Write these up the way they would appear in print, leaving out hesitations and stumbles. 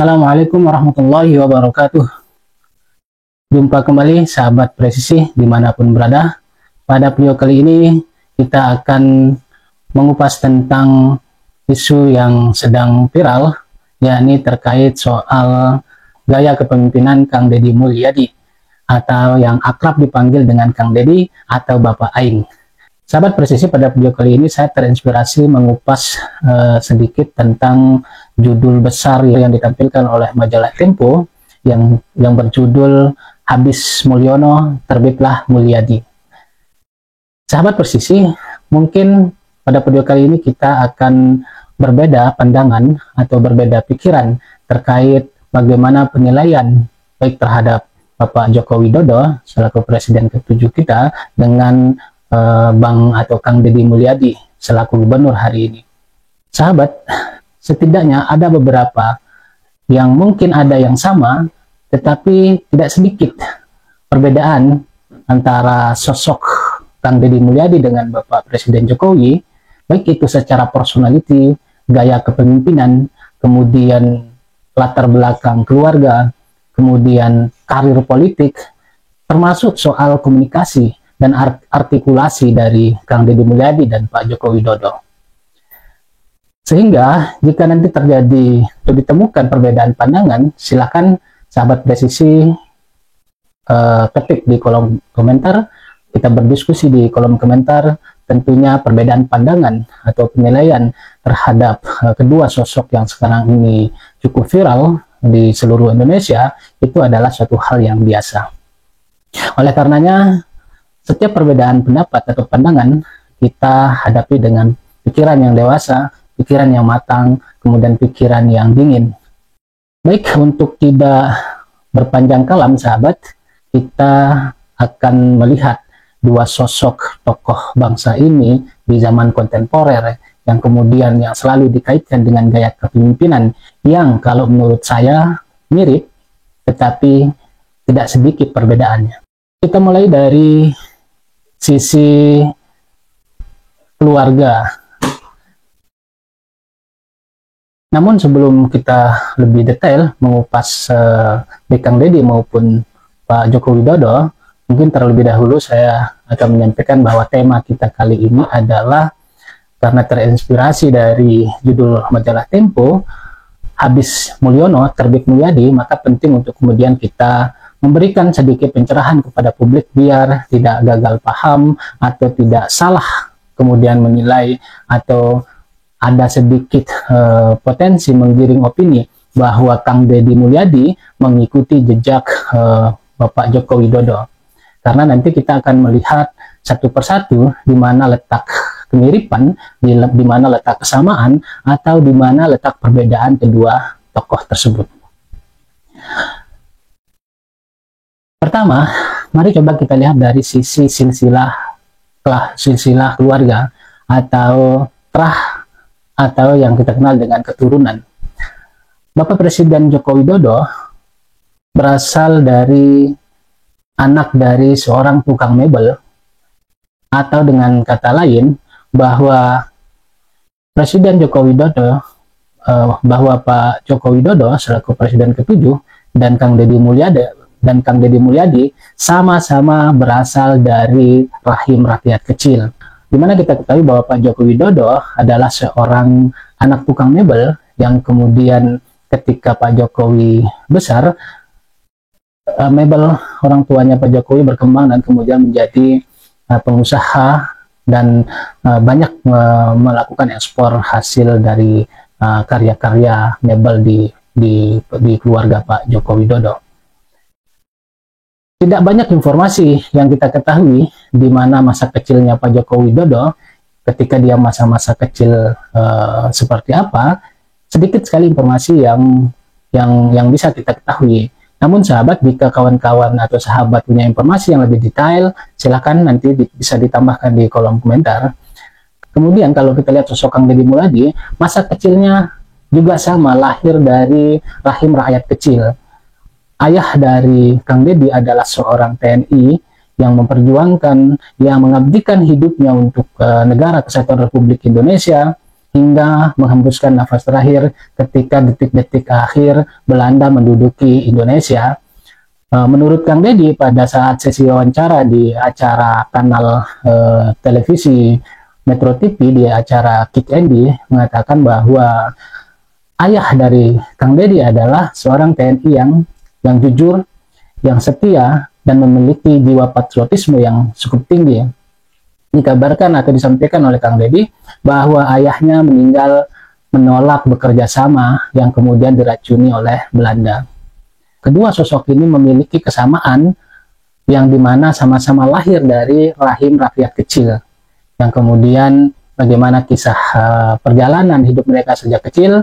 Assalamualaikum warahmatullahi wabarakatuh. Jumpa kembali sahabat presisi dimanapun berada. Pada video kali ini kita akan mengupas tentang isu yang sedang viral, yakni terkait soal gaya kepemimpinan Kang Deddy Mulyadi atau yang akrab dipanggil dengan Kang Deddy atau Bapak Aing. Sahabat presisi, pada video kali ini saya terinspirasi mengupas sedikit tentang judul besar yang ditampilkan oleh majalah Tempo yang berjudul Habis Mulyono Terbitlah Mulyadi. Sahabat presisi, mungkin pada video kali ini kita akan berbeda pandangan atau berbeda pikiran terkait bagaimana penilaian baik terhadap Bapak Joko Widodo selaku Presiden ke-7 kita dengan Bang atau Kang Deddy Mulyadi selaku gubernur hari ini. Sahabat, setidaknya ada beberapa yang mungkin ada yang sama, tetapi tidak sedikit perbedaan antara sosok Kang Deddy Mulyadi dengan Bapak Presiden Jokowi, baik itu secara personality, gaya kepemimpinan, kemudian latar belakang keluarga, kemudian karir politik, termasuk soal komunikasi dan artikulasi dari Kang Deddy Mulyadi dan Pak Joko Widodo. Sehingga jika nanti terjadi atau ditemukan perbedaan pandangan, silakan sahabat presisi ketik di kolom komentar, kita berdiskusi di kolom komentar. Tentunya perbedaan pandangan atau penilaian terhadap kedua sosok yang sekarang ini cukup viral di seluruh Indonesia itu adalah suatu hal yang biasa. Oleh karenanya, setiap perbedaan pendapat atau pandangan kita hadapi dengan pikiran yang dewasa, pikiran yang matang, kemudian pikiran yang dingin. Baik, untuk tidak berpanjang kalam sahabat, kita akan melihat dua sosok tokoh bangsa ini di zaman kontemporer yang kemudian yang selalu dikaitkan dengan gaya kepemimpinan yang kalau menurut saya mirip, tetapi tidak sedikit perbedaannya. Kita mulai dari sisi keluarga. Namun sebelum kita lebih detail mengupas Kang Deddy maupun Pak Joko Widodo, mungkin terlebih dahulu saya akan menyampaikan bahwa tema kita kali ini adalah karena terinspirasi dari judul majalah Tempo, Habis Mulyono Terbit Mulyadi, maka penting untuk kemudian kita memberikan sedikit pencerahan kepada publik biar tidak gagal paham atau tidak salah kemudian menilai atau ada sedikit potensi menggiring opini bahwa Kang Deddy Mulyadi mengikuti jejak Bapak Joko Widodo. Karena nanti kita akan melihat satu persatu di mana letak kemiripan, di mana letak kesamaan, atau di mana letak perbedaan kedua tokoh tersebut. Pertama, mari coba kita lihat dari sisi silsilah keluarga atau terah atau yang kita kenal dengan keturunan. Bapak Presiden Joko Widodo berasal dari anak dari seorang tukang mebel, atau dengan kata lain bahwa Presiden Joko Widodo bahwa Pak Joko Widodo selaku Presiden ke-7 dan Kang Deddy Mulyadi sama-sama berasal dari rahim rakyat kecil. Dimana kita ketahui bahwa Pak Joko Widodo adalah seorang anak tukang mebel yang kemudian ketika Pak Jokowi besar, mebel orang tuanya Pak Jokowi berkembang dan kemudian menjadi pengusaha dan banyak melakukan ekspor hasil dari karya-karya mebel di keluarga Pak Joko Widodo. Tidak banyak informasi yang kita ketahui di mana masa kecilnya Pak Joko Widodo ketika dia masa-masa kecil seperti apa. Sedikit sekali informasi yang bisa kita ketahui. Namun sahabat, jika kawan-kawan atau sahabat punya informasi yang lebih detail, silakan nanti bisa ditambahkan di kolom komentar. Kemudian kalau kita lihat sosok Kang Deddy Mulyadi, masa kecilnya juga sama, lahir dari rahim rakyat kecil. Ayah dari Kang Deddy adalah seorang TNI yang memperjuangkan, yang mengabdikan hidupnya untuk negara kesatuan Republik Indonesia, hingga menghembuskan nafas terakhir ketika detik-detik akhir Belanda menduduki Indonesia. Menurut Kang Deddy pada saat sesi wawancara di acara kanal televisi Metro TV, di acara Kick Andy, mengatakan bahwa ayah dari Kang Deddy adalah seorang TNI yang jujur, yang setia, dan memiliki jiwa patriotisme yang cukup tinggi. Dikabarkan atau disampaikan oleh Kang Deddy bahwa ayahnya meninggal menolak bekerja sama yang kemudian diracuni oleh Belanda. Kedua sosok ini memiliki kesamaan yang dimana sama-sama lahir dari rahim rakyat kecil, yang kemudian bagaimana kisah perjalanan hidup mereka sejak kecil.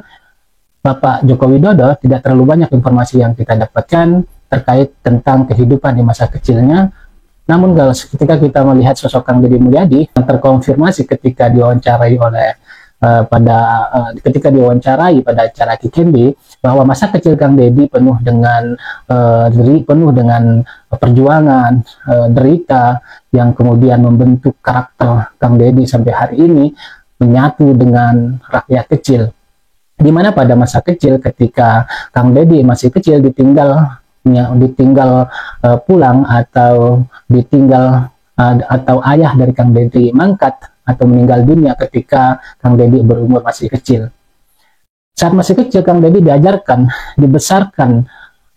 Bapak Joko Widodo tidak terlalu banyak informasi yang kita dapatkan terkait tentang kehidupan di masa kecilnya. Namun kalau ketika kita melihat sosok Kang Deddy Mulyadi yang terkonfirmasi ketika diwawancarai ketika diwawancarai pada acara Kikendi, bahwa masa kecil Kang Deddy penuh dengan perjuangan, derita, yang kemudian membentuk karakter Kang Deddy sampai hari ini menyatu dengan rakyat kecil. Di mana pada masa kecil ketika Kang Deddy masih kecil ditinggal pulang atau ayah dari Kang Deddy mangkat atau meninggal dunia ketika Kang Deddy berumur masih kecil. Saat masih kecil, Kang Deddy diajarkan, dibesarkan,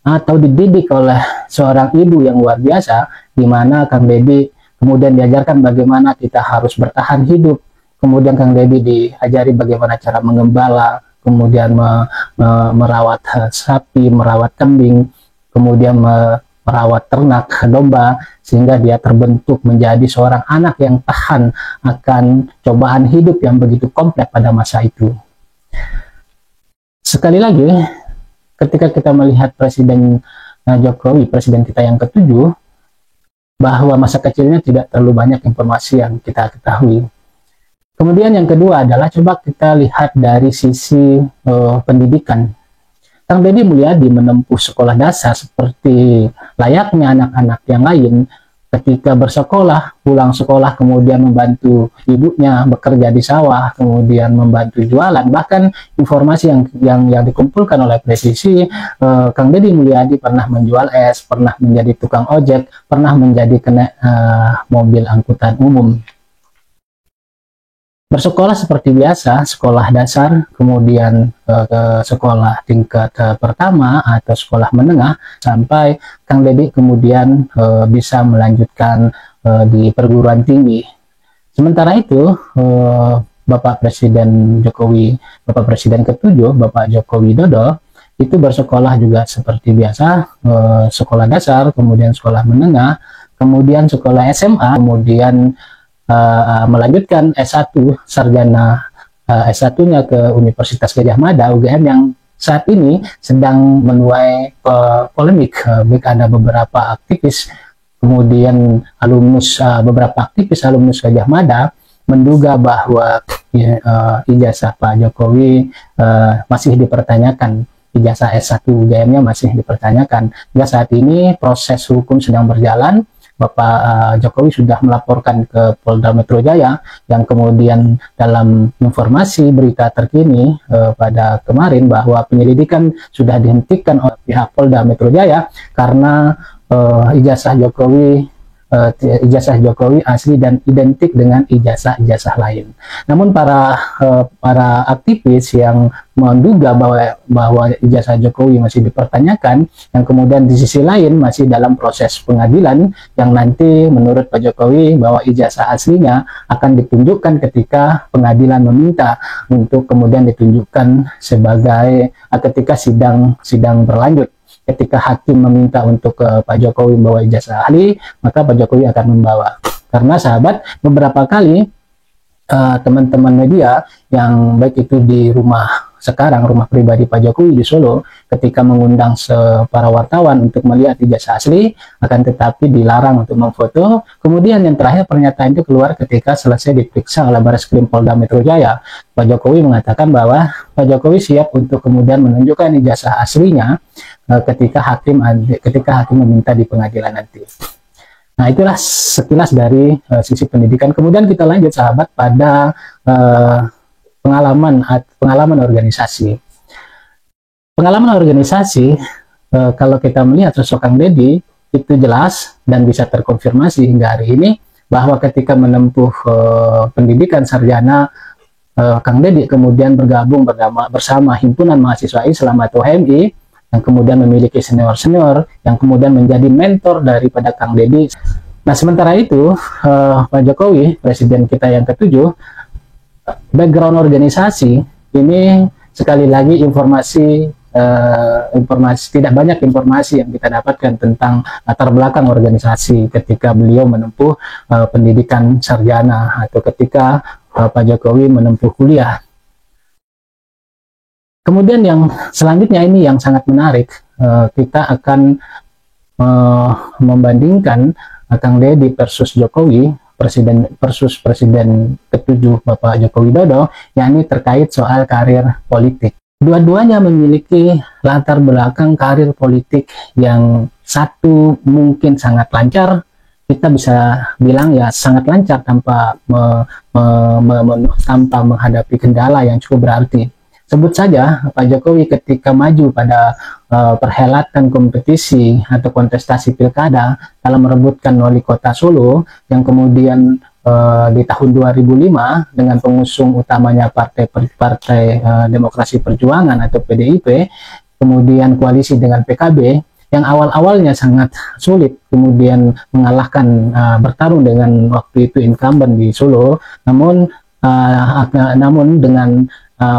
atau dididik oleh seorang ibu yang luar biasa, di mana Kang Deddy kemudian diajarkan bagaimana kita harus bertahan hidup. Kemudian Kang Deddy diajari bagaimana cara mengembala, kemudian merawat sapi, merawat kambing, kemudian merawat ternak domba, sehingga dia terbentuk menjadi seorang anak yang tahan akan cobaan hidup yang begitu kompleks pada masa itu. Sekali lagi, ketika kita melihat Presiden Jokowi, presiden kita yang ke-7, bahwa masa kecilnya tidak terlalu banyak informasi yang kita ketahui. Kemudian yang kedua adalah coba kita lihat dari sisi pendidikan. Kang Deddy Mulyadi menempuh sekolah dasar seperti layaknya anak-anak yang lain. Ketika bersekolah, pulang sekolah kemudian membantu ibunya bekerja di sawah, kemudian membantu jualan. Bahkan informasi yang dikumpulkan oleh Presisi, Kang Deddy Mulyadi pernah menjual es, pernah menjadi tukang ojek, pernah menjadi mobil angkutan umum. Bersekolah seperti biasa, sekolah dasar, kemudian ke sekolah tingkat pertama atau sekolah menengah, sampai Kang Deddy kemudian bisa melanjutkan di perguruan tinggi. Sementara itu, Bapak Presiden Jokowi, Bapak Presiden ke-7, Bapak Joko Widodo, itu bersekolah juga seperti biasa, sekolah dasar, kemudian sekolah menengah, kemudian sekolah SMA, kemudian melanjutkan S1 sarjana S1-nya ke Universitas Gadjah Mada UGM, yang saat ini sedang menuai polemik. Ada beberapa aktivis, kemudian beberapa aktivis alumnus Gadjah Mada menduga bahwa ijazah Pak Jokowi masih dipertanyakan, ijazah S1 UGM-nya masih dipertanyakan. Hingga saat ini proses hukum sedang berjalan. Bapak Jokowi sudah melaporkan ke Polda Metro Jaya, yang kemudian dalam informasi berita terkini pada kemarin bahwa penyelidikan sudah dihentikan oleh pihak Polda Metro Jaya karena ijazah Jokowi asli dan identik dengan ijazah lain. Namun para aktivis yang menduga bahwa ijazah Jokowi masih dipertanyakan, yang kemudian di sisi lain masih dalam proses pengadilan, yang nanti menurut Pak Jokowi bahwa ijazah aslinya akan ditunjukkan ketika pengadilan meminta untuk kemudian ditunjukkan ketika sidang berlanjut. Ketika hakim meminta untuk Pak Jokowi membawa ijazah ahli, maka Pak Jokowi akan membawa. Karena sahabat, beberapa kali teman-teman media yang baik itu di rumah pribadi Pak Jokowi di Solo, ketika mengundang para wartawan untuk melihat ijazah asli, akan tetapi dilarang untuk memfoto. Kemudian yang terakhir, pernyataan itu keluar ketika selesai diperiksa oleh Barreskrim Polda Metro Jaya. Pak Jokowi mengatakan bahwa Pak Jokowi siap untuk kemudian menunjukkan ijazah aslinya ketika hakim meminta di pengadilan nanti. Nah, itulah sekilas dari sisi pendidikan. Kemudian kita lanjut sahabat pada pengalaman organisasi. Pengalaman organisasi, kalau kita melihat sosok Kang Deddy, itu jelas dan bisa terkonfirmasi hingga hari ini bahwa ketika menempuh pendidikan sarjana, Kang Deddy kemudian bergabung bersama Himpunan Mahasiswa Islam atau HMI, yang kemudian memiliki senior-senior yang kemudian menjadi mentor daripada Kang Deddy. Nah, sementara itu Pak Jokowi, presiden kita yang ketujuh, background organisasi ini sekali lagi informasi tidak banyak informasi yang kita dapatkan tentang latar belakang organisasi ketika beliau menempuh pendidikan sarjana atau ketika Pak Jokowi menempuh kuliah. Kemudian yang selanjutnya ini yang sangat menarik, kita akan membandingkan Kang Deddy versus Jokowi, presiden ketujuh Bapak Joko Widodo, yakni terkait soal karir politik. Dua-duanya memiliki latar belakang karir politik yang satu mungkin sangat lancar, kita bisa bilang ya sangat lancar tanpa menghadapi kendala yang cukup berarti. Sebut saja Pak Jokowi ketika maju pada perhelatan kompetisi atau kontestasi pilkada dalam merebutkan wali kota Solo, yang kemudian di tahun 2005 dengan pengusung utamanya Partai Demokrasi Perjuangan atau PDIP, kemudian koalisi dengan PKB yang awal-awalnya sangat sulit, kemudian mengalahkan bertarung dengan waktu itu incumbent di Solo, namun dengan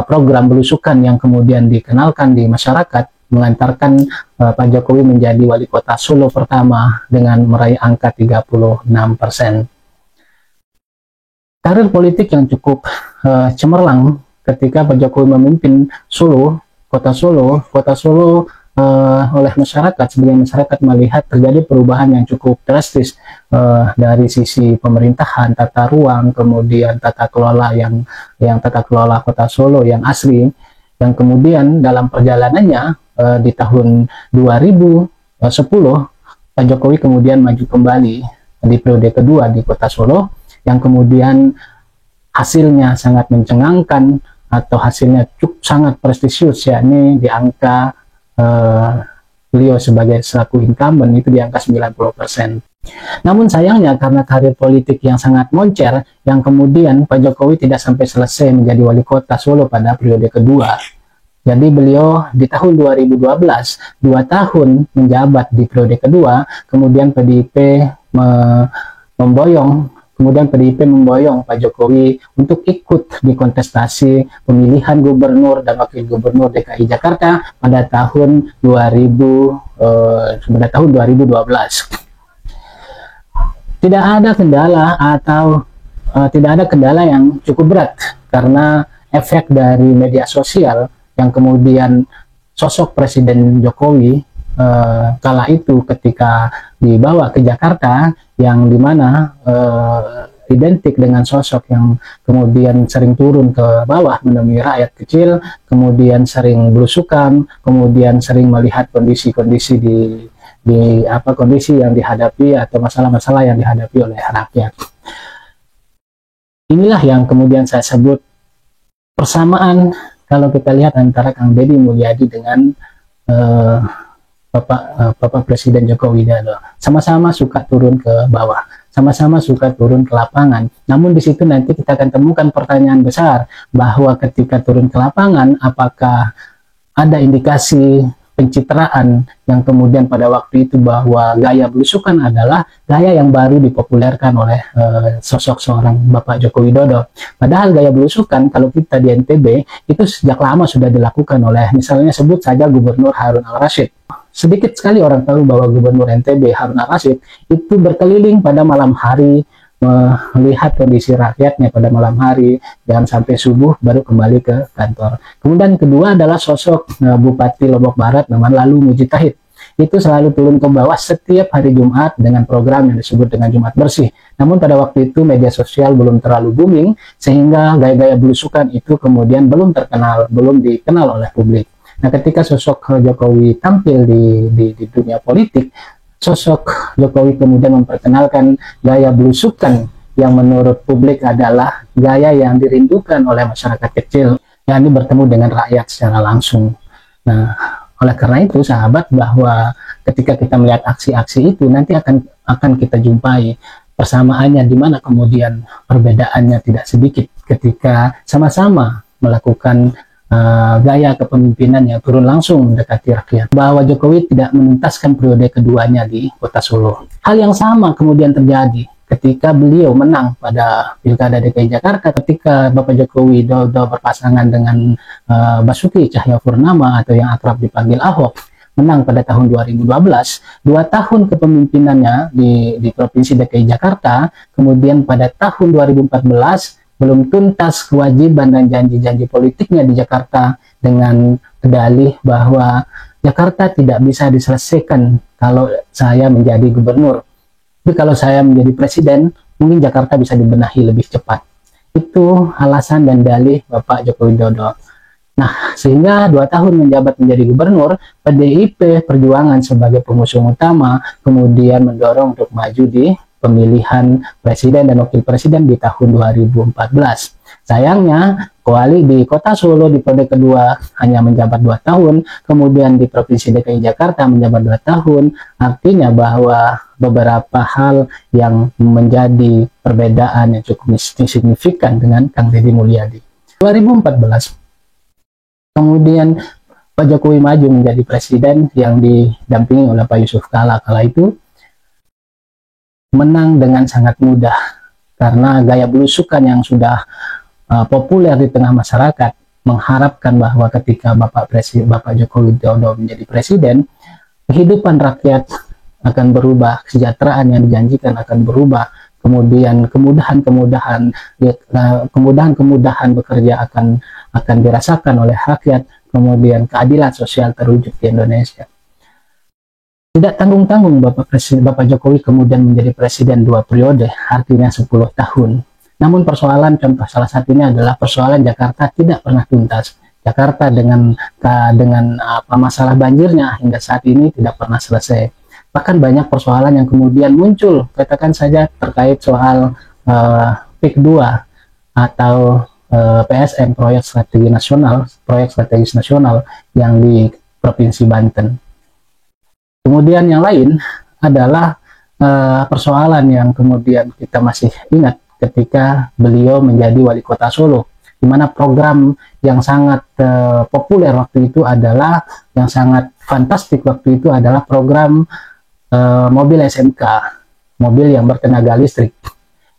program belusukan yang kemudian dikenalkan di masyarakat mengantarkan Pak Jokowi menjadi wali kota Solo pertama dengan meraih angka 36%. Karir politik yang cukup cemerlang ketika Pak Jokowi memimpin Solo, kota Solo oleh masyarakat, sebagian masyarakat melihat terjadi perubahan yang cukup drastis dari sisi pemerintahan, tata ruang, kemudian tata kelola tata kelola kota Solo yang asli, yang kemudian dalam perjalanannya di tahun 2010 Pak Jokowi kemudian maju kembali di periode kedua di kota Solo, yang kemudian hasilnya sangat mencengangkan atau hasilnya cukup sangat prestisius, yakni di angka beliau sebagai selaku incumbent itu di angka 90%. Namun sayangnya karena karir politik yang sangat moncer, yang kemudian Pak Jokowi tidak sampai selesai menjadi wali kota Solo pada periode kedua. Jadi beliau di tahun 2012, 2 tahun menjabat di periode kedua, kemudian PDIP memboyong Pak Jokowi untuk ikut di kontestasi pemilihan gubernur dan wakil gubernur DKI Jakarta pada tahun 2012. Tidak ada kendala yang cukup berat karena efek dari media sosial yang kemudian sosok Presiden Jokowi kala itu ketika dibawa ke Jakarta, yang dimana identik dengan sosok yang kemudian sering turun ke bawah menemui rakyat kecil, kemudian sering belusukan, kemudian sering melihat kondisi-kondisi kondisi yang dihadapi atau masalah-masalah yang dihadapi oleh rakyat. Inilah yang kemudian saya sebut persamaan kalau kita lihat antara Kang Deddy Mulyadi dengan Bapak Presiden Joko Widodo. Sama-sama suka turun ke bawah, sama-sama suka turun ke lapangan. Namun di situ nanti kita akan temukan pertanyaan besar bahwa ketika turun ke lapangan, apakah ada indikasi pencitraan yang kemudian pada waktu itu bahwa gaya belusukan adalah gaya yang baru dipopulerkan oleh sosok seorang Bapak Joko Widodo. Padahal gaya belusukan kalau kita di NTB itu sejak lama sudah dilakukan oleh, misalnya sebut saja Gubernur Harun Al-Rashid. Sedikit sekali orang tahu bahwa Gubernur NTB Harun Al-Rashid itu berkeliling pada malam hari, melihat kondisi rakyatnya pada malam hari, dan sampai subuh baru kembali ke kantor. Kemudian kedua adalah sosok Bupati Lombok Barat namanya Lalu Mujitahid. Itu selalu turun ke bawah setiap hari Jumat dengan program yang disebut dengan Jumat Bersih. Namun pada waktu itu media sosial belum terlalu booming, sehingga gaya-gaya belusukan itu kemudian belum dikenal oleh publik. Nah, ketika sosok Jokowi tampil di dunia politik, sosok Jokowi kemudian memperkenalkan gaya belusukan yang menurut publik adalah gaya yang dirindukan oleh masyarakat kecil, yakni bertemu dengan rakyat secara langsung. Nah, oleh karena itu sahabat, bahwa ketika kita melihat aksi-aksi itu nanti akan kita jumpai persamaannya, di mana kemudian perbedaannya tidak sedikit ketika sama-sama melakukan gaya kepemimpinan yang turun langsung mendekati rakyat. Bahwa Jokowi tidak menuntaskan periode keduanya di Kota Solo. Hal yang sama kemudian terjadi ketika beliau menang pada Pilkada DKI Jakarta, ketika Bapak Joko Widodo berpasangan dengan Basuki Cahayapurnama atau yang akrab dipanggil Ahok, menang pada tahun 2012. 2 tahun kepemimpinannya di Provinsi DKI Jakarta, kemudian pada tahun 2014 belum tuntas kewajiban dan janji-janji politiknya di Jakarta, dengan dalih bahwa Jakarta tidak bisa diselesaikan kalau saya menjadi gubernur. Tapi kalau saya menjadi presiden, mungkin Jakarta bisa dibenahi lebih cepat. Itu alasan dan dalih Bapak Joko Widodo. Nah, sehingga 2 tahun menjabat menjadi gubernur, PDIP Perjuangan sebagai pengusung utama kemudian mendorong untuk maju di pemilihan presiden dan wakil presiden di tahun 2014. Sayangnya, Koali di Kota Solo di periode kedua hanya menjabat 2 tahun, kemudian di Provinsi DKI Jakarta menjabat 2 tahun, artinya bahwa beberapa hal yang menjadi perbedaan yang cukup signifikan dengan Kang Deddy Mulyadi. 2014, kemudian Pak Jokowi maju menjadi presiden yang didampingi oleh Pak Yusuf Kala. Kala itu menang dengan sangat mudah karena gaya belusukan yang sudah populer di tengah masyarakat mengharapkan bahwa ketika Bapak Joko Widodo menjadi presiden, kehidupan rakyat akan berubah, kesejahteraan yang dijanjikan akan berubah, kemudian kemudahan bekerja akan dirasakan oleh rakyat, kemudian keadilan sosial terwujud di Indonesia. Tidak tanggung-tanggung Bapak Jokowi kemudian menjadi presiden 2 periode, artinya 10 tahun. Namun persoalan, contoh salah satunya adalah persoalan Jakarta tidak pernah tuntas. Jakarta dengan masalah banjirnya hingga saat ini tidak pernah selesai. Bahkan banyak persoalan yang kemudian muncul, katakan saja terkait soal PIK 2 atau PSN, proyek strategis nasional yang di Provinsi Banten. Kemudian yang lain adalah persoalan yang kemudian kita masih ingat ketika beliau menjadi wali kota Solo, di mana program yang sangat populer waktu itu adalah, yang sangat fantastik waktu itu adalah program mobil SMK, mobil yang bertenaga listrik.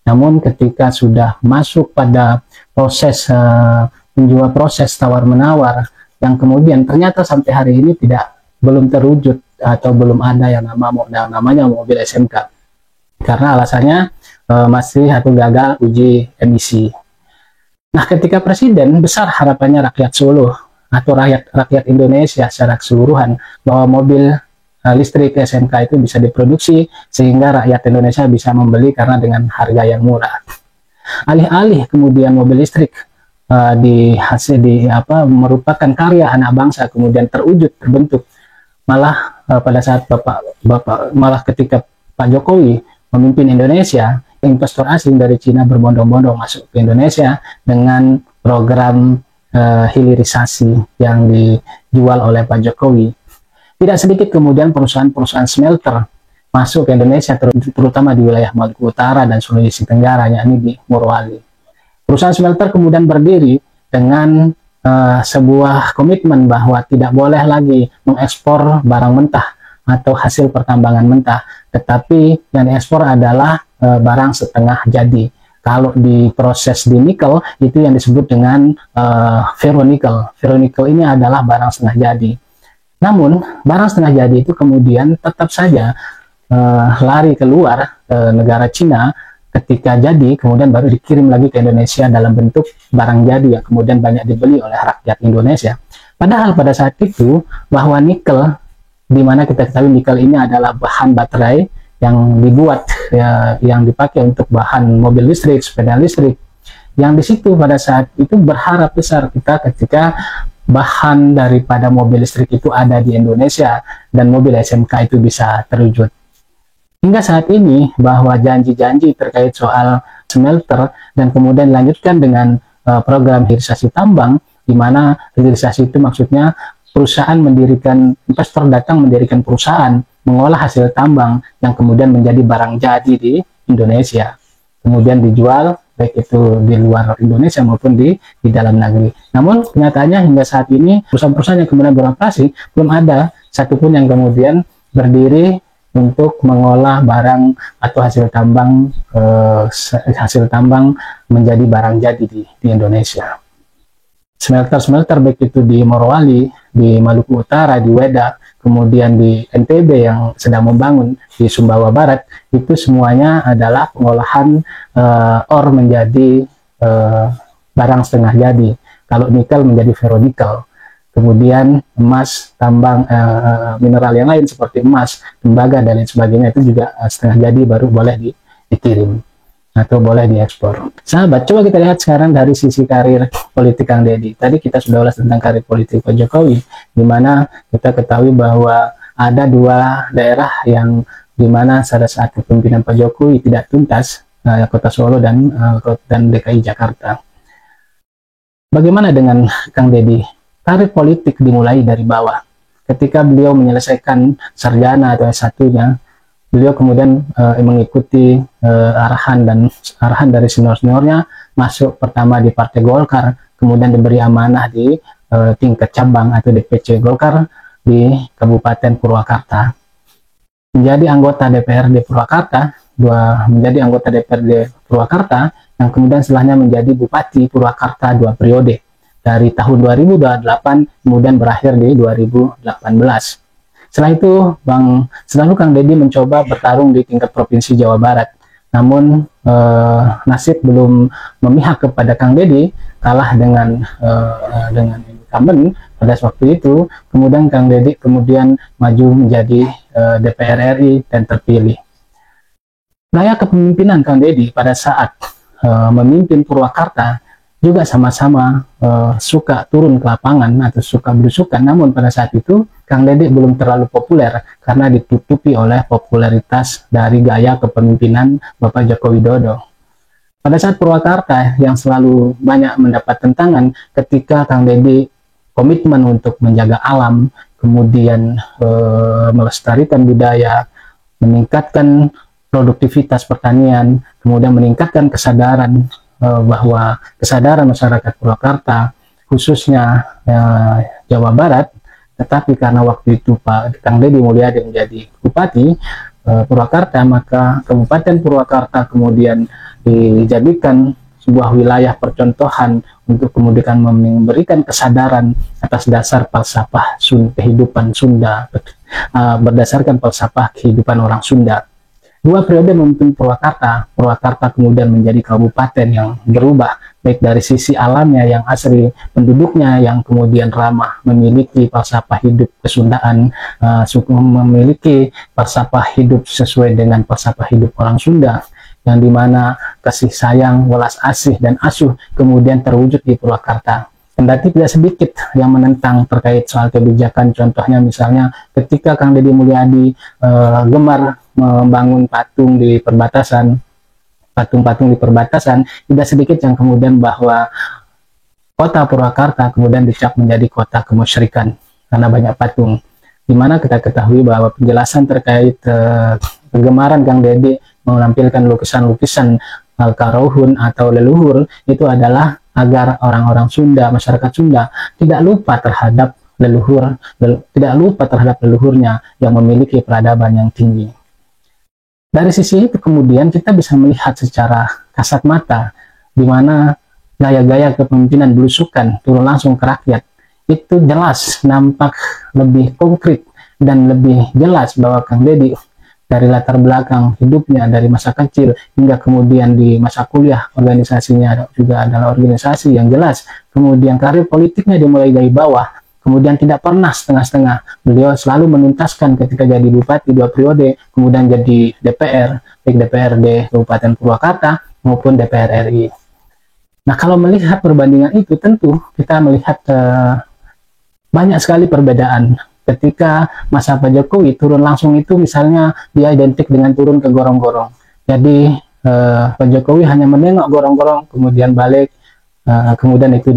Namun ketika sudah masuk pada proses proses tawar-menawar, yang kemudian ternyata sampai hari ini belum terwujud atau belum ada yang namanya mobil SMK, karena alasannya masih atau gagal uji emisi. Nah, ketika presiden, besar harapannya rakyat Solo atau rakyat Indonesia secara keseluruhan bahwa mobil listrik SMK itu bisa diproduksi sehingga rakyat Indonesia bisa membeli karena dengan harga yang murah. Alih-alih kemudian mobil listrik merupakan karya anak bangsa kemudian terbentuk, malah pada saat malah ketika Pak Jokowi memimpin Indonesia, investor asing dari Cina berbondong-bondong masuk ke Indonesia dengan program hilirisasi yang dijual oleh Pak Jokowi. Tidak sedikit kemudian perusahaan-perusahaan smelter masuk ke Indonesia, terutama di wilayah Maluku Utara dan Sulawesi Tenggara, yakni di Morowali. Perusahaan smelter kemudian berdiri dengan sebuah komitmen bahwa tidak boleh lagi mengekspor barang mentah atau hasil pertambangan mentah, tetapi yang diekspor adalah barang setengah jadi. Kalau diproses di nikel, itu yang disebut dengan ferronikel. Ferronikel ini adalah barang setengah jadi. Namun, barang setengah jadi itu kemudian tetap saja lari keluar ke negara Cina ketika jadi, kemudian baru dikirim lagi ke Indonesia dalam bentuk barang jadi yang kemudian banyak dibeli oleh rakyat Indonesia. Padahal pada saat itu, bahwa nikel, di mana kita ketahui nikel ini adalah bahan baterai yang dibuat, yang dipakai untuk bahan mobil listrik, sepeda listrik, yang di situ pada saat itu berharap besar kita ketika bahan daripada mobil listrik itu ada di Indonesia dan mobil SMK itu bisa terwujud. Hingga saat ini bahwa janji-janji terkait soal smelter dan kemudian dilanjutkan dengan program hilirisasi tambang, di mana hilirisasi itu maksudnya perusahaan mendirikan, investor datang mendirikan perusahaan mengolah hasil tambang yang kemudian menjadi barang jadi di Indonesia, kemudian dijual baik itu di luar Indonesia maupun di dalam negeri. Namun kenyataannya hingga saat ini perusahaan-perusahaan yang kemudian beroperasi belum ada satupun yang kemudian berdiri untuk mengolah barang atau hasil tambang menjadi barang jadi di Indonesia. Smelter-smelter baik itu di Morowali, di Maluku Utara, di Weda, kemudian di NTB yang sedang membangun di Sumbawa Barat, itu semuanya adalah pengolahan ore menjadi barang setengah jadi. Kalau nikel menjadi ferronikel. Kemudian emas, tambang, mineral yang lain seperti emas, tembaga, dan lain sebagainya itu juga setengah jadi baru boleh dikirim atau boleh diekspor. Sahabat, coba kita lihat sekarang dari sisi karir politik Kang Deddy. Tadi kita sudah ulas tentang karir politik Pak Jokowi, di mana kita ketahui bahwa ada dua daerah yang dimana pada saat kepemimpinan Pak Jokowi tidak tuntas, Kota Solo dan DKI Jakarta. Bagaimana dengan Kang Deddy? Karir politik dimulai dari bawah. Ketika beliau menyelesaikan sarjana atau S1-nya, beliau kemudian mengikuti arahan dari senior-seniornya, masuk pertama di Partai Golkar, kemudian diberi amanah di tingkat cabang atau DPC Golkar di Kabupaten Purwakarta. Menjadi anggota DPRD Purwakarta, menjadi anggota DPRD Purwakarta, yang kemudian setelahnya menjadi Bupati Purwakarta 2 periode. Dari tahun 2028 kemudian berakhir di 2018. Setelah itu selalu Kang Deddy mencoba bertarung di tingkat Provinsi Jawa Barat. Namun nasib belum memihak kepada Kang Deddy, kalah dengan incumbent pada waktu itu. Kemudian Kang Deddy kemudian maju menjadi DPR RI dan terpilih. Gaya kepemimpinan Kang Deddy pada saat memimpin Purwakarta juga sama-sama suka turun ke lapangan atau suka berusukan. Namun pada saat itu Kang Deddy belum terlalu populer karena ditutupi oleh popularitas dari gaya kepemimpinan Bapak Joko Widodo. Pada saat Purwakarta yang selalu banyak mendapat tentangan, ketika Kang Deddy komitmen untuk menjaga alam, kemudian melestarikan budaya, meningkatkan produktivitas pertanian, kemudian meningkatkan kesadaran bahwa kesadaran masyarakat Purwakarta, khususnya Jawa Barat, tetapi karena waktu itu Pak Kang Deddy Mulyadi menjadi Bupati Purwakarta, maka Kabupaten Purwakarta kemudian dijadikan sebuah wilayah percontohan untuk kemudian memberikan kesadaran atas dasar falsafah kehidupan Sunda, berdasarkan falsafah kehidupan orang Sunda. 2 periode memimpin Purwakarta kemudian menjadi kabupaten yang berubah, baik dari sisi alamnya yang asri, penduduknya yang kemudian ramah, memiliki falsafah hidup kesundaan, memiliki falsafah hidup sesuai dengan falsafah hidup orang Sunda, yang dimana kasih sayang, welas asih, dan asuh kemudian terwujud di Purwakarta. Kendati tidak sedikit yang menentang terkait soal kebijakan, contohnya misalnya ketika Kang Deddy Mulyadi gemar membangun patung di perbatasan, patung-patung di perbatasan, tidak sedikit yang kemudian bahwa kota Purwakarta kemudian dicap menjadi kota kemusyrikan karena banyak patung. Dimana kita ketahui bahwa penjelasan terkait kegemaran Kang Deddy menampilkan lukisan-lukisan Al-Karohun atau leluhur itu adalah agar orang-orang Sunda, masyarakat Sunda tidak lupa terhadap leluhurnya yang memiliki peradaban yang tinggi. Dari sisi itu kemudian kita bisa melihat secara kasat mata di mana gaya-gaya kepemimpinan belusukan turun langsung ke rakyat itu jelas nampak lebih konkret dan lebih jelas bahwa Kang Deddy dari latar belakang hidupnya dari masa kecil hingga kemudian di masa kuliah, organisasinya juga adalah organisasi yang jelas. Kemudian karir politiknya dimulai dari bawah, kemudian tidak pernah setengah-setengah. Beliau selalu menuntaskan ketika jadi bupati 2 periode, kemudian jadi DPR, baik DPRD Kabupaten Purwakarta maupun DPR RI. Nah, kalau melihat perbandingan itu tentu kita melihat banyak sekali perbedaan Ketika masa Pak Jokowi turun langsung itu misalnya dia identik dengan turun ke gorong-gorong. Jadi Pak Jokowi hanya menengok gorong-gorong, kemudian balik, kemudian itu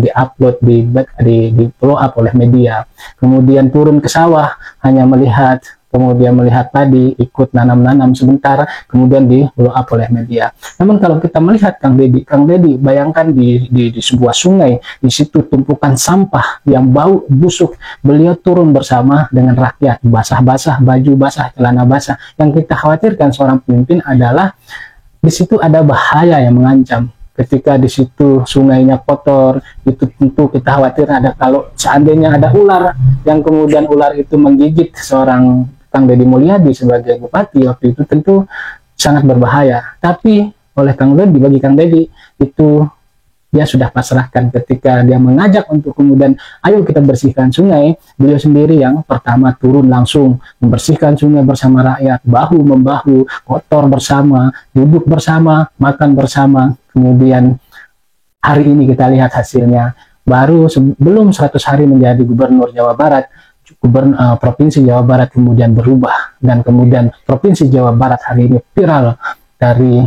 di-upload, di follow up oleh media. Kemudian turun ke sawah, hanya melihat, kemudian melihat padi, ikut nanam-nanam sebentar, kemudian di follow up oleh media. Namun kalau kita melihat Kang Deddy, bayangkan di sebuah sungai, di situ tumpukan sampah yang bau busuk, beliau turun bersama dengan rakyat, basah-basah, baju basah, celana basah. Yang kita khawatirkan seorang pemimpin adalah di situ ada bahaya yang mengancam. Ketika di situ sungainya kotor, itu tentu kita khawatir ada, kalau seandainya ada ular yang kemudian ular itu menggigit seorang Kang Deddy Mulyadi sebagai bupati waktu itu, tentu sangat berbahaya. Tapi oleh Kang Deddy, bagi Kang Deddy itu dia sudah pasrahkan. Ketika dia mengajak untuk kemudian ayo kita bersihkan sungai, beliau sendiri yang pertama turun langsung membersihkan sungai bersama rakyat, bahu membahu, kotor bersama, duduk bersama, makan bersama. Kemudian hari ini kita lihat hasilnya, baru sebelum 100 hari menjadi gubernur Jawa Barat, Provinsi Jawa Barat kemudian berubah, dan kemudian Provinsi Jawa Barat hari ini viral dari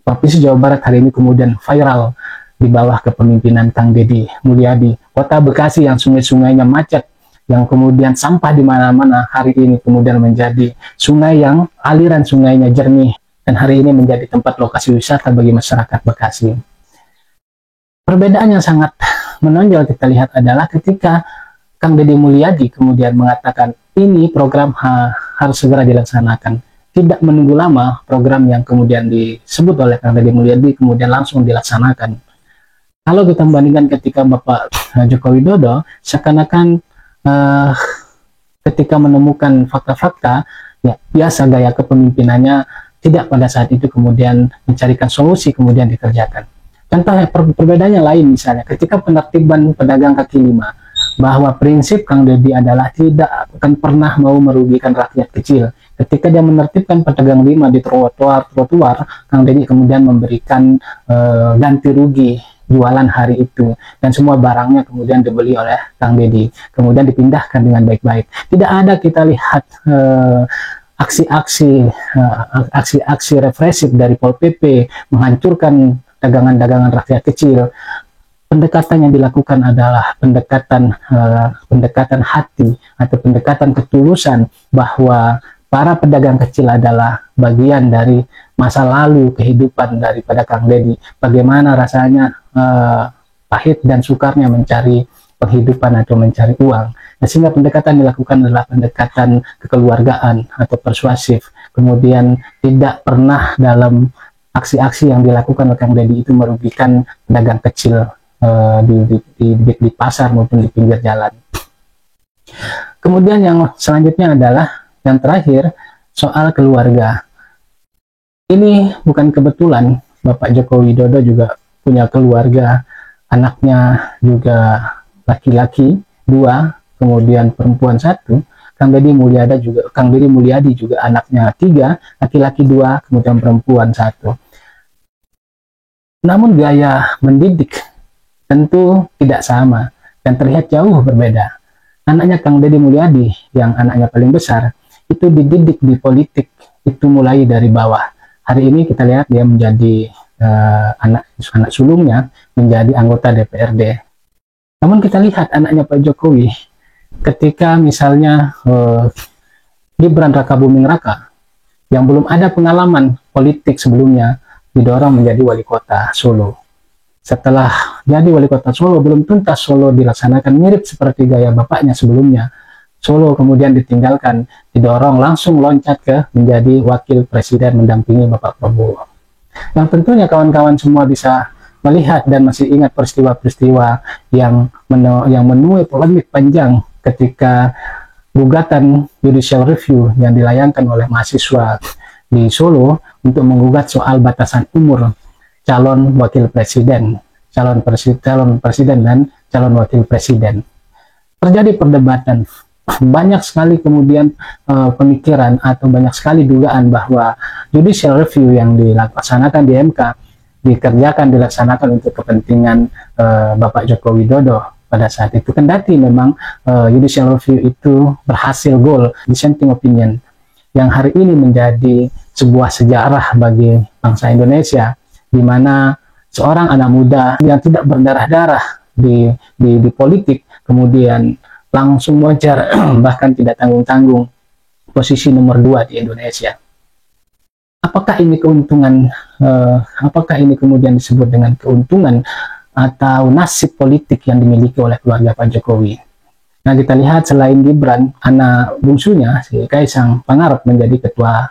Provinsi Jawa Barat hari ini kemudian viral di bawah kepemimpinan Kang Deddy Mulyadi. Kota Bekasi yang sungai-sungainya macet, yang kemudian sampah di mana-mana, hari ini kemudian menjadi sungai yang aliran sungainya jernih, dan hari ini menjadi tempat lokasi wisata bagi masyarakat Bekasi. Perbedaan yang sangat menonjol kita lihat adalah ketika Kang Deddy Mulyadi kemudian mengatakan ini program harus segera dilaksanakan. Tidak menunggu lama, program yang kemudian disebut oleh Kang Deddy Mulyadi kemudian langsung dilaksanakan. Kalau kita bandingkan ketika Bapak Joko Widodo, seakan-akan ketika menemukan fakta-fakta, ya biasa gaya kepemimpinannya, tidak pada saat itu kemudian mencarikan solusi kemudian dikerjakan. Contohnya perbedaannya lain, misalnya ketika penertiban pedagang kaki lima, bahwa prinsip Kang Deddy adalah tidak akan pernah mau merugikan rakyat kecil. Ketika dia menertibkan pedagang lima di trotoar, Kang Deddy kemudian memberikan ganti rugi jualan hari itu, dan semua barangnya kemudian dibeli oleh Kang Deddy, kemudian dipindahkan dengan baik-baik. Tidak ada kita lihat aksi-aksi represif dari Pol PP menghancurkan dagangan-dagangan rakyat kecil. Pendekatan yang dilakukan adalah pendekatan hati atau pendekatan ketulusan, bahwa para pedagang kecil adalah bagian dari masa lalu kehidupan daripada Kang Deddy. Bagaimana rasanya pahit dan sukarnya mencari penghidupan atau mencari uang. Nah, sehingga pendekatan dilakukan adalah pendekatan kekeluargaan atau persuasif. Kemudian tidak pernah dalam aksi-aksi yang dilakukan oleh Kang Deddy itu merugikan pedagang kecil di pasar maupun di pinggir jalan. Kemudian yang selanjutnya adalah yang terakhir, soal keluarga. Ini bukan kebetulan, Bapak Joko Widodo juga punya keluarga, anaknya juga laki-laki 2, kemudian perempuan 1. Kang Deddy Mulyadi juga anaknya 3, laki-laki 2, kemudian perempuan 1. Namun gaya mendidik tentu tidak sama dan terlihat jauh berbeda. Anaknya Kang Deddy Mulyadi yang anaknya paling besar itu dididik di politik itu mulai dari bawah. Hari ini kita lihat dia menjadi anak sulungnya menjadi anggota DPRD. Namun kita lihat anaknya Pak Jokowi, ketika misalnya Gibran Rakabuming Raka yang belum ada pengalaman politik sebelumnya didorong menjadi wali kota Solo. Setelah jadi wali kota Solo, belum tuntas Solo dilaksanakan, mirip seperti gaya bapaknya sebelumnya. Solo kemudian ditinggalkan, didorong langsung loncat ke menjadi wakil presiden mendampingi Bapak Prabowo. Yang tentunya kawan-kawan semua bisa melihat dan masih ingat peristiwa-peristiwa yang menuai polemik panjang ketika gugatan judicial review yang dilayangkan oleh mahasiswa di Solo untuk menggugat soal batasan umur calon wakil presiden, calon presiden dan calon wakil presiden. Terjadi perdebatan, banyak sekali kemudian pemikiran atau banyak sekali dugaan bahwa judicial review yang dilaksanakan di MK dilaksanakan untuk kepentingan Bapak Joko Widodo, pada saat itu. Kendati memang judicial review itu berhasil goal dissenting opinion yang hari ini menjadi sebuah sejarah bagi bangsa Indonesia, di mana seorang anak muda yang tidak berdarah-darah di politik kemudian langsung moncer bahkan tidak tanggung-tanggung posisi nomor 2 di Indonesia. Apakah ini keuntungan? Apakah ini kemudian disebut dengan keuntungan atau nasib politik yang dimiliki oleh keluarga Pak Jokowi? Nah, kita lihat selain Gibran, anak bungsunya si Kaisang Pangarep menjadi ketua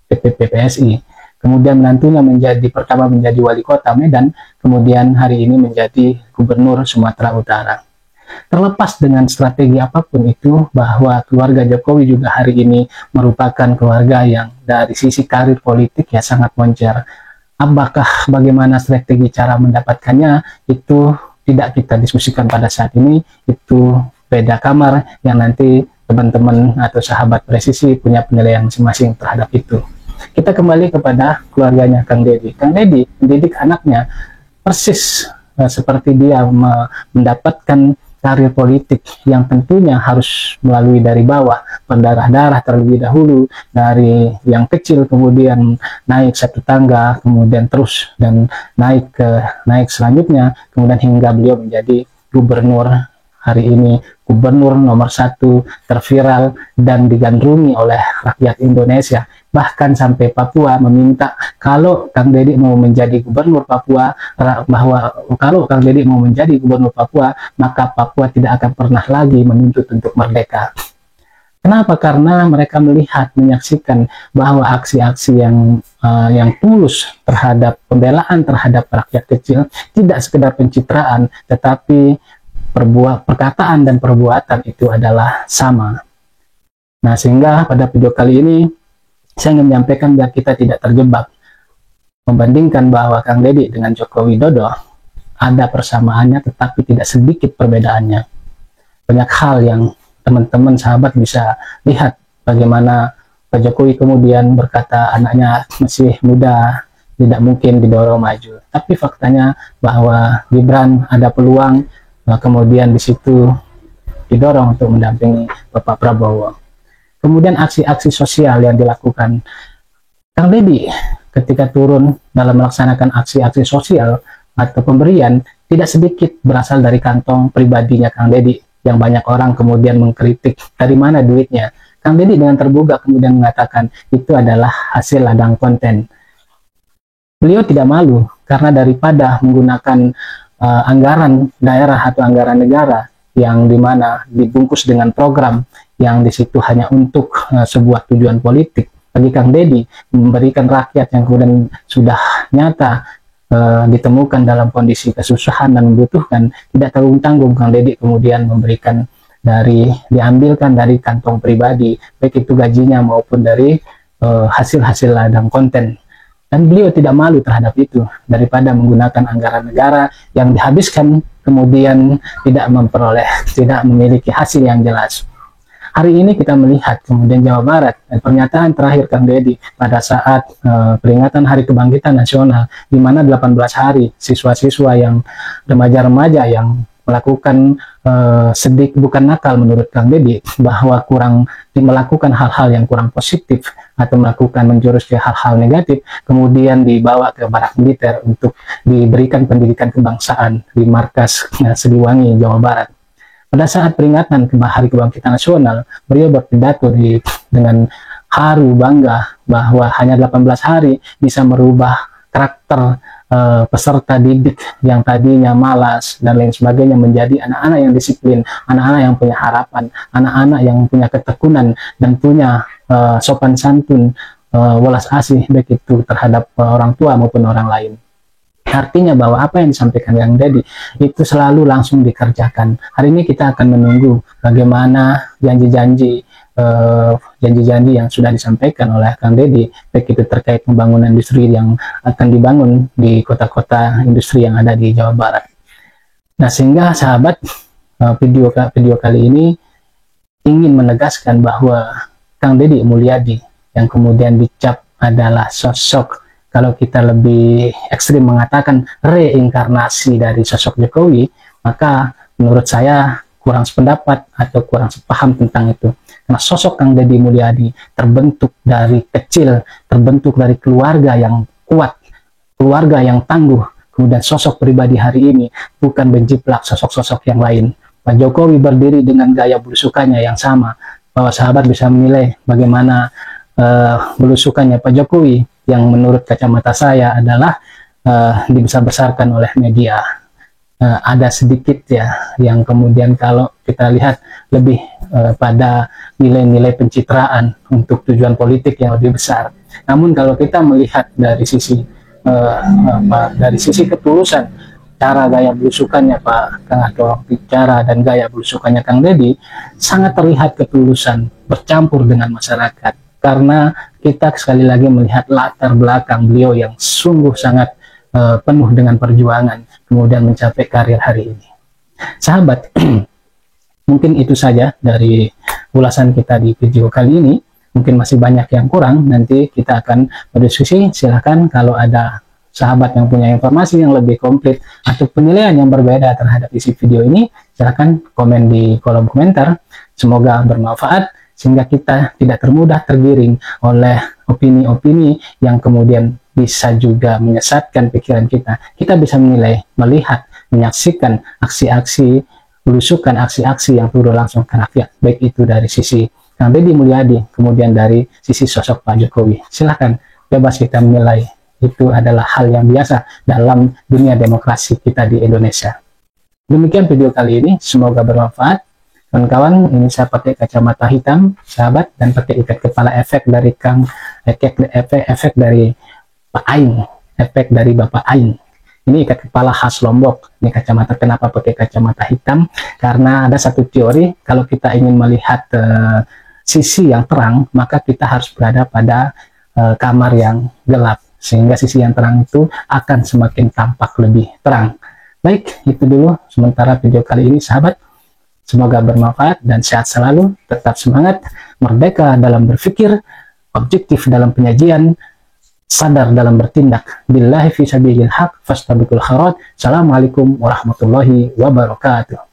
DPP PSI, kemudian menantunya pertama menjadi wali kota Medan, kemudian hari ini menjadi gubernur Sumatera Utara. Terlepas dengan strategi apapun itu, bahwa keluarga Jokowi juga hari ini merupakan keluarga yang dari sisi karir politik ya sangat moncer. Apakah bagaimana strategi cara mendapatkannya itu tidak kita diskusikan pada saat ini, itu beda kamar yang nanti teman-teman atau sahabat presisi punya penilaian masing-masing terhadap itu. Kita kembali kepada keluarganya Kang Deddy. Kang Deddy mendidik anaknya persis seperti dia mendapatkan karir politik yang tentunya harus melalui dari bawah, berdarah-darah terlebih dahulu, dari yang kecil kemudian naik satu tangga, kemudian terus dan naik selanjutnya, kemudian hingga beliau menjadi gubernur hari ini, gubernur nomor 1 terviral dan digandrungi oleh rakyat Indonesia. Bahkan sampai Papua meminta kalau Kang Deddy mau menjadi gubernur Papua, bahwa kalau Kang Deddy mau menjadi gubernur Papua, maka Papua tidak akan pernah lagi menuntut untuk merdeka. Kenapa? Karena mereka melihat, menyaksikan bahwa aksi-aksi yang tulus terhadap pembelaan terhadap rakyat kecil tidak sekedar pencitraan, tetapi perkataan dan perbuatan itu adalah sama. Nah, sehingga pada video kali ini saya ingin menyampaikan biar kita tidak terjebak membandingkan bahwa Kang Deddy dengan Joko Widodo ada persamaannya tetapi tidak sedikit perbedaannya. Banyak hal yang teman-teman sahabat bisa lihat bagaimana Pak Jokowi kemudian berkata anaknya masih muda, tidak mungkin didorong maju. Tapi faktanya bahwa Gibran ada peluang, kemudian di situ didorong untuk mendampingi Bapak Prabowo. Kemudian aksi-aksi sosial yang dilakukan Kang Deddy ketika turun dalam melaksanakan aksi-aksi sosial atau pemberian tidak sedikit berasal dari kantong pribadinya Kang Deddy, yang banyak orang kemudian mengkritik dari mana duitnya. Kang Deddy dengan terbuka kemudian mengatakan itu adalah hasil ladang konten. Beliau tidak malu karena daripada menggunakan anggaran daerah atau anggaran negara yang dimana dibungkus dengan program yang disitu hanya untuk sebuah tujuan politik, bagi Kang Deddy memberikan rakyat yang kemudian sudah nyata ditemukan dalam kondisi kesusahan dan membutuhkan, tidak tanggung-tanggung Kang Deddy kemudian memberikan diambilkan dari kantong pribadi, baik itu gajinya maupun dari hasil-hasil ladang konten. Dan beliau tidak malu terhadap itu, daripada menggunakan anggaran negara yang dihabiskan kemudian tidak memiliki hasil yang jelas. Hari ini kita melihat kemudian Jawa Barat dan pernyataan terakhir Kang Deddy pada saat peringatan Hari Kebangkitan Nasional, di mana 18 hari siswa-siswa yang remaja-remaja yang melakukan bukan nakal menurut Kang Deddy, bahwa melakukan hal-hal yang kurang positif atau melakukan menjurus ke hal-hal negatif, kemudian dibawa ke barak militer untuk diberikan pendidikan kebangsaan di markas Siliwangi, Jawa Barat. Pada saat peringatan Hari Kebangkitan Nasional, beliau berpidato dengan haru bangga bahwa hanya 18 hari bisa merubah karakter peserta didik yang tadinya malas dan lain sebagainya menjadi anak-anak yang disiplin, anak-anak yang punya harapan, anak-anak yang punya ketekunan dan punya sopan santun, welas asih baik itu terhadap orang tua maupun orang lain. Artinya bahwa apa yang disampaikan Kang Deddy itu selalu langsung dikerjakan. Hari ini kita akan menunggu bagaimana janji-janji yang sudah disampaikan oleh Kang Deddy, baik itu terkait pembangunan industri yang akan dibangun di kota-kota industri yang ada di Jawa Barat. Nah, sehingga sahabat, video kali ini ingin menegaskan bahwa Kang Deddy Mulyadi yang kemudian dicap adalah sosok, kalau kita lebih ekstrim mengatakan reinkarnasi dari sosok Jokowi, maka menurut saya kurang sependapat atau kurang sepaham tentang itu. Karena sosok Kang Deddy Mulyadi terbentuk dari kecil, terbentuk dari keluarga yang kuat, keluarga yang tangguh. Kemudian sosok pribadi hari ini bukan menjiplak sosok-sosok yang lain. Pak Jokowi berdiri dengan gaya belusukannya yang sama. Bahwa sahabat bisa menilai bagaimana belusukannya Pak Jokowi yang menurut kacamata saya adalah dibesar-besarkan oleh media. Ada sedikit ya yang kemudian kalau kita lihat lebih pada nilai-nilai pencitraan untuk tujuan politik yang lebih besar. Namun kalau kita melihat dari sisi ketulusan cara gaya belusukannya Pak Kang atau bicara dan gaya belusukannya Kang Deddy, sangat terlihat ketulusan bercampur dengan masyarakat, karena kita sekali lagi melihat latar belakang beliau yang sungguh sangat penuh dengan perjuangan kemudian mencapai karir hari ini. Sahabat, mungkin itu saja dari ulasan kita di video kali ini. Mungkin masih banyak yang kurang, nanti kita akan berdiskusi. Silahkan kalau ada sahabat yang punya informasi yang lebih komplit atau penilaian yang berbeda terhadap isi video ini, silahkan komen di kolom komentar. Semoga bermanfaat sehingga kita tidak termudah tergiring oleh opini-opini yang kemudian bisa juga menyesatkan pikiran kita. Kita bisa menilai, melihat, menyaksikan aksi-aksi belusukan, aksi-aksi yang turun langsung ke rakyat, baik itu dari sisi Kang Deddy Mulyadi, kemudian dari sisi sosok Pak Jokowi. Silahkan, bebas kita menilai. Itu adalah hal yang biasa dalam dunia demokrasi kita di Indonesia. Demikian video kali ini, semoga bermanfaat. Kawan-kawan, ini saya pakai kacamata hitam, sahabat, dan pakai ikat kepala efek dari efek dari Pak Aing, efek dari Bapak Aing. Ini ikat kepala khas Lombok. Ini kacamata, kenapa pakai kacamata hitam? Karena ada satu teori, kalau kita ingin melihat sisi yang terang, maka kita harus berada pada kamar yang gelap, sehingga sisi yang terang itu akan semakin tampak lebih terang. Baik, itu dulu sementara video kali ini, sahabat. Semoga bermanfaat dan sehat selalu, tetap semangat, merdeka dalam berpikir, objektif dalam penyajian, sadar dalam bertindak. Billahi fi sabilil haq fastabiqul khairat. Assalamualaikum warahmatullahi wabarakatuh.